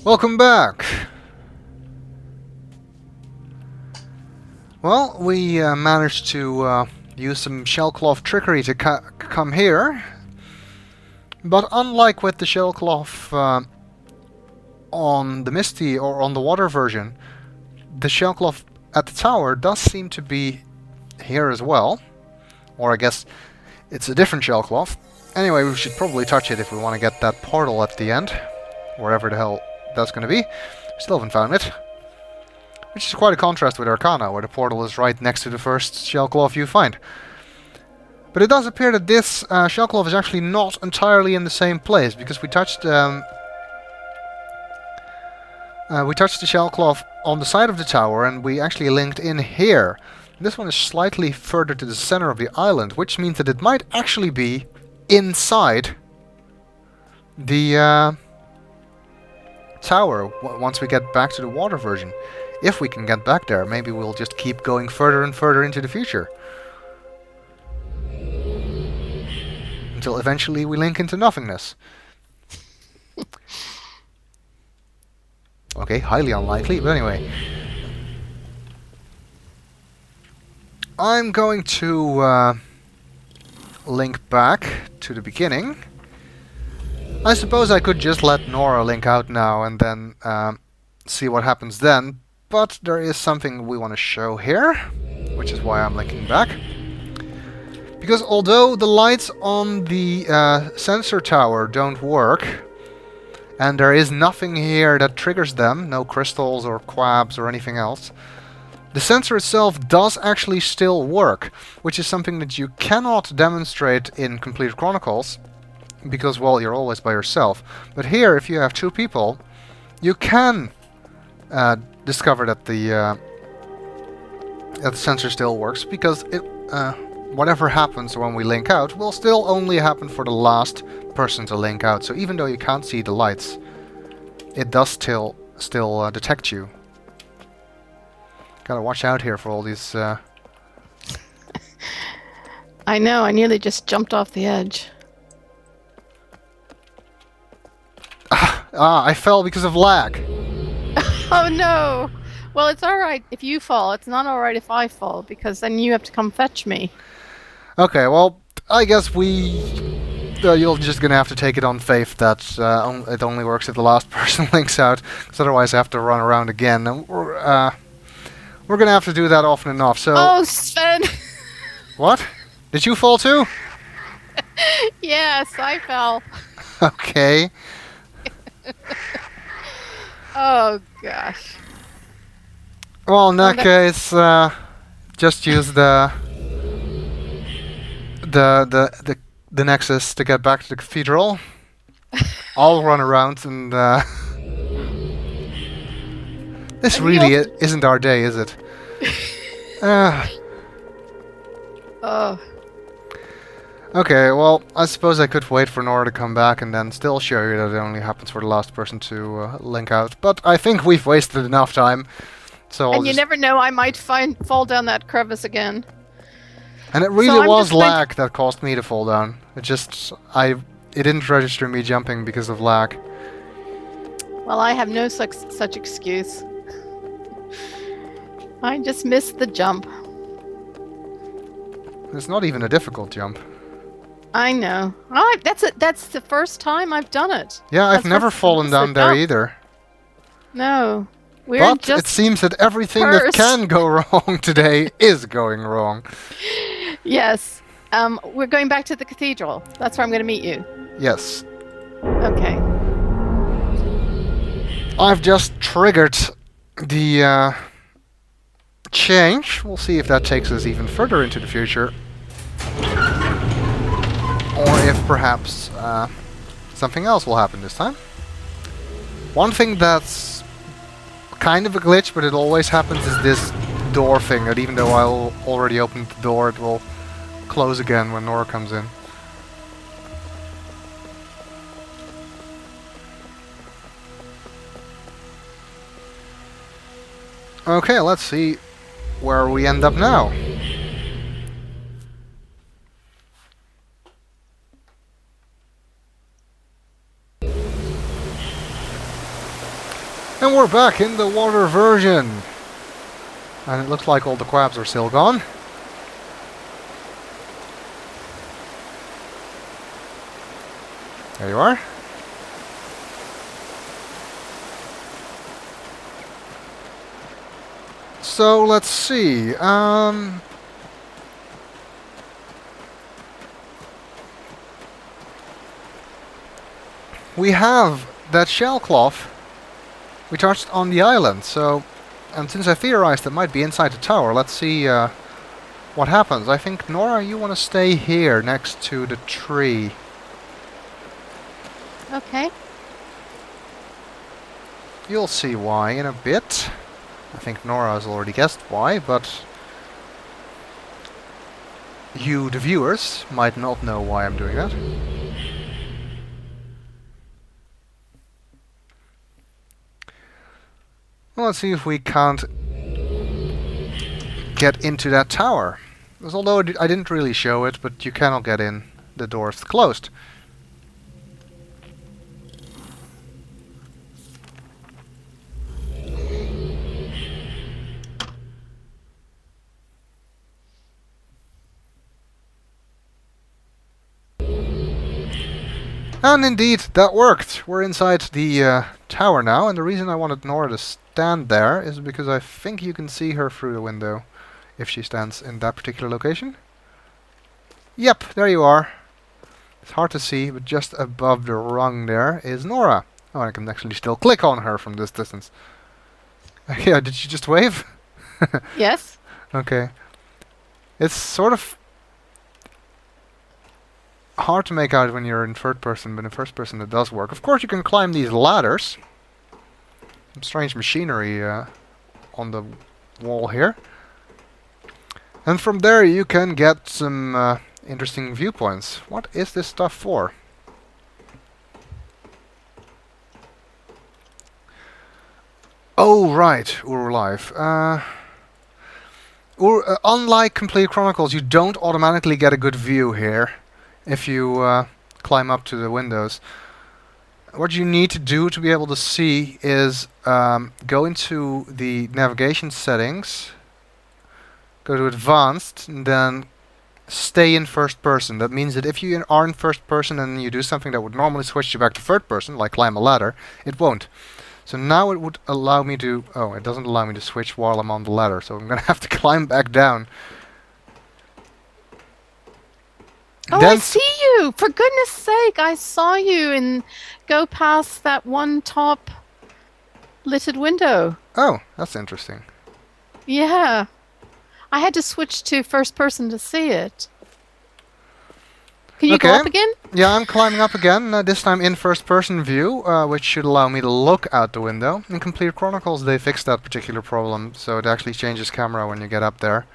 Welcome back! Well, we managed to use some shellcloth trickery to come here, but unlike with the shellcloth on the Misty or on the water version, the shellcloth at the tower does seem to be here as well. Or I guess it's a different shellcloth. Anyway, we should probably touch it if we want to get that portal at the end, wherever the hell that's going to be. Still haven't found it. Which is quite a contrast with Arcana, where the portal is right next to the first shellcloth you find. But it does appear that this shellcloth is actually not entirely in the same place, because we touched the shellcloth on the side of the tower, and we actually linked in here. This one is slightly further to the center of the island, which means that it might actually be inside the tower once we get back to the water version. If we can get back there, maybe we'll just keep going further and further into the future. Until eventually we link into nothingness. Okay, highly unlikely, but anyway. I'm going to link back to the beginning. I suppose I could just let Nora link out now and then see what happens then. But there is something we want to show here, which is why I'm linking back. Because although the lights on the sensor tower don't work, and there is nothing here that triggers them, no crystals or quabs or anything else, the sensor itself does actually still work, which is something that you cannot demonstrate in Completed Chronicles, because, well, you're always by yourself. But here, if you have two people, you can discover that the sensor still works, because it whatever happens when we link out will still only happen for the last person to link out. So even though you can't see the lights, it does still detect you. Gotta watch out here for all these. I know. I nearly just jumped off the edge. I fell because of lag. Oh no! Well, it's alright if you fall. It's not alright if I fall, because then you have to come fetch me. Okay, well, I guess you're just gonna have to take it on faith that it only works if the last person links out, because otherwise I have to run around again. And we're gonna have to do that often enough, so... Oh, Sven! What? Did you fall too? Yes, I fell. Okay. Oh, gosh. Well, in that case, just use the Nexus to get back to the cathedral. I'll run around and this And really isn't our day, is it? Oh. Okay, well, I suppose I could wait for Nora to come back and then still show you that it only happens for the last person to link out. But I think we've wasted enough time, so And you never know, I might fall down that crevice again. And it really was lag that caused me to fall down. It didn't register me jumping because of lag. Well, I have no such excuse. I just missed the jump. It's not even a difficult jump. I know. Oh, that's the first time I've done it. Yeah, I've never fallen down there either. No. But it seems that everything that can go wrong today is going wrong. Yes. We're going back to the cathedral. That's where I'm going to meet you. Yes. Okay. I've just triggered the change. We'll see if that takes us even further into the future. Or if perhaps something else will happen this time. One thing that's kind of a glitch, but it always happens, is this door thing, that even though I already opened the door, it will close again when Nora comes in. Okay, let's see where we end up now. And we're back in the water version. And it looks like all the crabs are still gone. There you are. So let's see. We have that shell cloth we touched on the island. So, and since I theorized it might be inside the tower, let's see what happens. I think Nora, you want to stay here next to the tree. Okay. You'll see why in a bit. I think Nora has already guessed why, but you, the viewers, might not know why I'm doing that. Well, let's see if we can't get into that tower. Because although I didn't really show it, but you cannot get in. The door's closed. And indeed, that worked. We're inside the tower now, and the reason I wanted Nora to stand there is because I think you can see her through the window if she stands in that particular location. Yep, there you are. It's hard to see, but just above the rung there is Nora. Oh, I can actually still click on her from this distance. Yeah, did you just wave? Yes. Okay. It's sort of hard to make out when you're in third person, but in first person it does work. Of course you can climb these ladders. Some strange machinery on the wall here. And from there you can get some interesting viewpoints. What is this stuff for? Oh right, Uru Live. Unlike Complete Chronicles, you don't automatically get a good view here if you climb up to the windows. What you need to do to be able to see is go into the navigation settings, go to advanced, and then stay in first person. That means that if you are in first person and you do something that would normally switch you back to third person, like climb a ladder, it won't. So now it would allow me to... Oh, it doesn't allow me to switch while I'm on the ladder, so I'm gonna have to climb back down. Oh, I see you! For goodness sake, I saw you and go past that one top littered window. Oh, that's interesting. Yeah. I had to switch to first person to see it. Can you go up again? Yeah, I'm climbing up again, this time in first person view, which should allow me to look out the window. In Complete Chronicles they fixed that particular problem, so it actually changes camera when you get up there.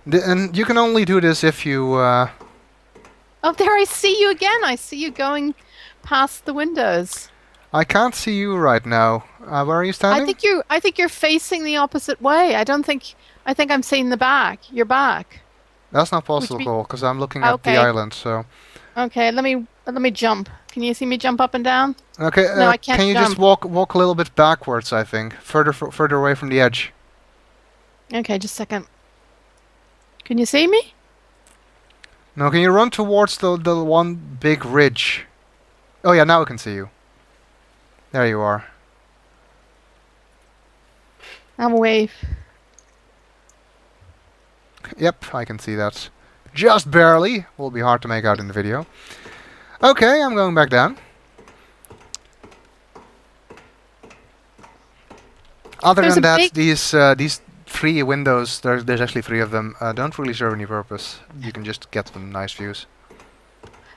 And you can only do this if you... Oh, there I see you again! I see you going past the windows. I can't see you right now. Where are you standing? I think you're facing the opposite way. I think I'm seeing the back. Your back. That's not possible because I'm looking at the island. So. Okay, let me jump. Can you see me jump up and down? Okay. No, I can't. Can you just walk a little bit backwards? I think further away from the edge. Okay, just a second. Can you see me? No. Can you run towards the one big ridge? Oh yeah, now I can see you. There you are. I'll wave. Yep, I can see that. Just barely. Will be hard to make out in the video. Okay, I'm going back down. Other than that, these three windows, there's actually three of them, don't really serve any purpose. You can just get some nice views.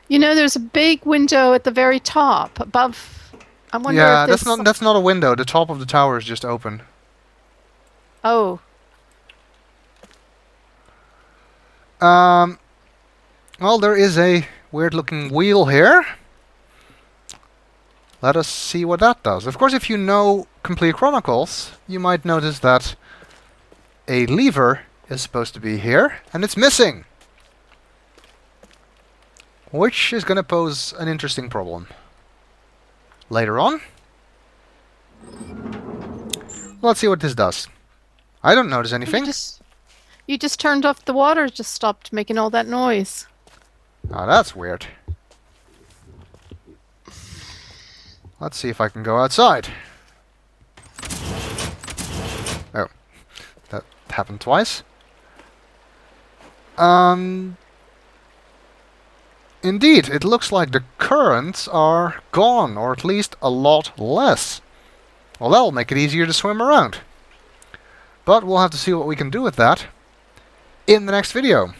You know, there's a big window at the very top, above. I wonder yeah, if that's not a window. The top of the tower is just open. Oh. Well, there is a weird-looking wheel here. Let us see what that does. Of course, if you know Complete Chronicles, you might notice that a lever is supposed to be here, and it's missing. Which is going to pose an interesting problem. Later on. Let's see what this does. I don't notice You anything. you just turned off the water, it just stopped making all that noise. Oh, that's weird. Let's see if I can go outside. Oh, that happened twice. Indeed, it looks like the currents are gone, or at least a lot less. Well, that'll make it easier to swim around. But we'll have to see what we can do with that in the next video.